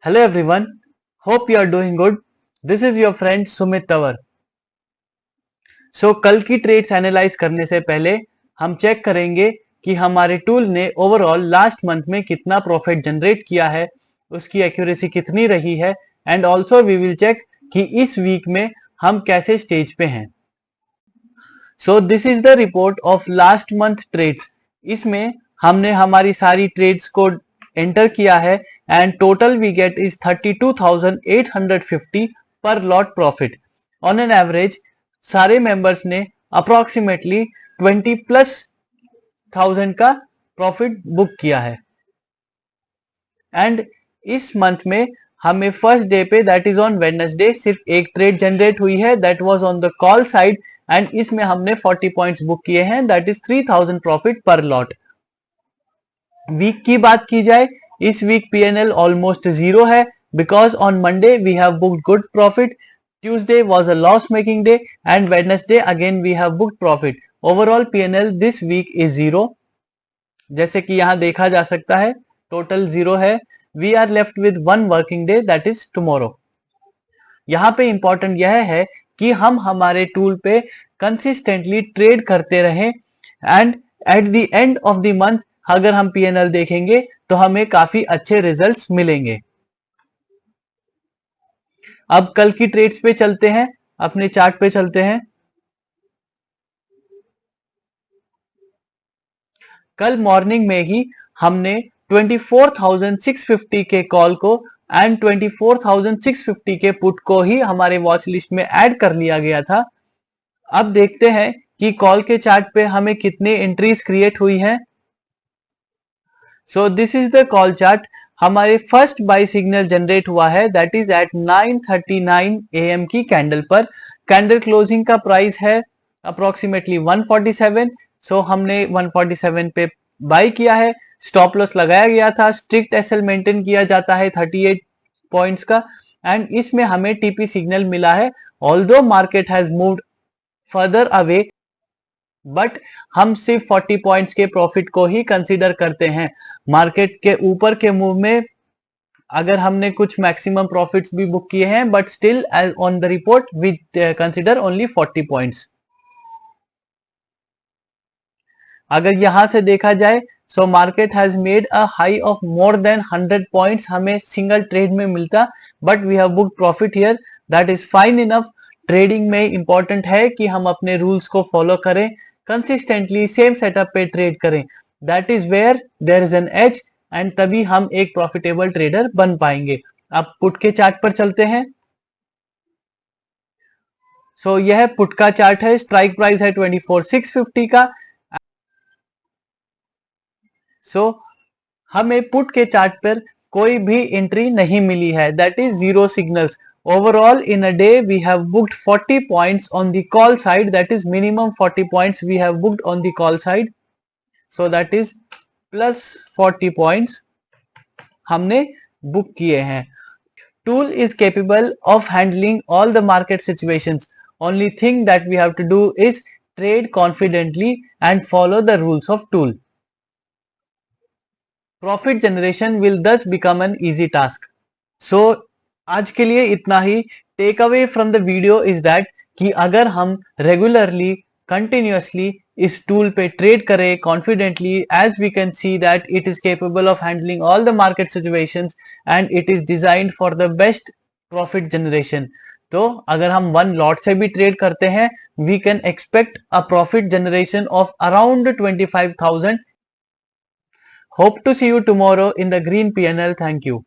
Hello everyone, hope you are doing good. This is your friend Sumit Tawar. कल की trades analyse करने से पहले हम चेक करेंगे कि हमारे टूल ने ओवरऑल लास्ट मंथ में कितना प्रॉफिट जनरेट किया है, उसकी एक्यूरेसी कितनी रही है and also we will check कि इस वीक में हम कैसे स्टेज पे हैं. This is the report of last month trades. इसमें हमने हमारी सारी ट्रेड्स को एंटर किया है and total we get is 32,850 पर lot profit. On an average सारे मेंबर्स ने अप्रोक्सीमेटली 20,000+ का प्रॉफिट बुक किया है. एंड इस मंथ में हमें फर्स्ट डे पे दैट इज ऑन वेडनेसडे सिर्फ एक ट्रेड जनरेट हुई है, that was on the call side and इसमें हमने 40 पॉइंट्स बुक किए हैं, दैट इज 3,000 प्रॉफिट पर लॉट. वीक की बात की जाए, इस वीक पीएनएल ऑलमोस्ट जीरो है because on Monday we have booked good profit, Tuesday was a loss making day and Wednesday again we have booked profit. Overall PNL this week is zero, जैसे कि यहां देखा जा सकता है total zero है. We are left with one working day that is tomorrow. यहां पे इंपॉर्टेंट यह है कि हम हमारे टूल पे कंसिस्टेंटली ट्रेड करते रहें and at the end of the month अगर हम पीएनएल देखेंगे तो हमें काफी अच्छे रिजल्ट्स मिलेंगे. अब कल की ट्रेड्स पे चलते हैं, अपने चार्ट पे चलते हैं. कल मॉर्निंग में ही हमने 24,650 के कॉल को एंड 24,650 के पुट को ही हमारे वॉच लिस्ट में ऐड कर लिया गया था. अब देखते हैं कि कॉल के चार्ट पे हमें कितनी एंट्रीज क्रिएट हुई है. This is the call chart. हमारे फर्स्ट बाय सिग्नल जनरेट हुआ है दैट इज एट 9:39 AM की कैंडल पर. कैंडल क्लोजिंग का प्राइस है अप्रोक्सीमेटली 147. हमने 147 पे बाय किया है. स्टॉप लॉस लगाया गया था, स्ट्रिक्ट एसएल मेंटेन किया जाता है 38 पॉइंट्स का एंड इसमें हमें टीपी सिग्नल मिला है. Although market has moved further away but हम सिर्फ 40 पॉइंट्स के प्रॉफिट को ही कंसीडर करते हैं. मार्केट के ऊपर के मूव में अगर हमने कुछ मैक्सिमम प्रॉफिट्स भी बुक किए हैं but still on the report we consider only 40 points. अगर यहां से देखा जाए market has made a high of more than 100 points हमें सिंगल ट्रेड में मिलता but we have booked profit here, that is fine enough. Trading में important है कि हम अपने रूल्स को फॉलो करें, कंसिस्टेंटली सेम सेटअप पे ट्रेड करें, that is where there is an edge and तभी हम एक प्रॉफिटेबल ट्रेडर बन पाएंगे. अब पुट के चार्ट पर चलते हैं. यह पुट का चार्ट है. स्ट्राइक प्राइस है 24,650 का. हमें पुट के चार्ट पर कोई भी एंट्री नहीं मिली है, that is zero signals. Overall in a day we have booked 40 points on the call side, that is minimum 40 points we have booked on the call side, that is plus 40 points हमने book किए हैं. Tool is capable of handling all the market situations. Only thing that we have to do is trade confidently and follow the rules of tool. Profit generation will thus become an easy task. आज के लिए इतना ही. Take away from the video is that कि अगर हम regularly continuously इस tool पे ट्रेड करें confidently, as we can see that it is capable of handling all the market situations and it is designed for the best profit generation. तो अगर हम one lot से भी ट्रेड करते हैं we can expect a profit generation of around 25,000. Hope to see you tomorrow in the green PNL. Thank you.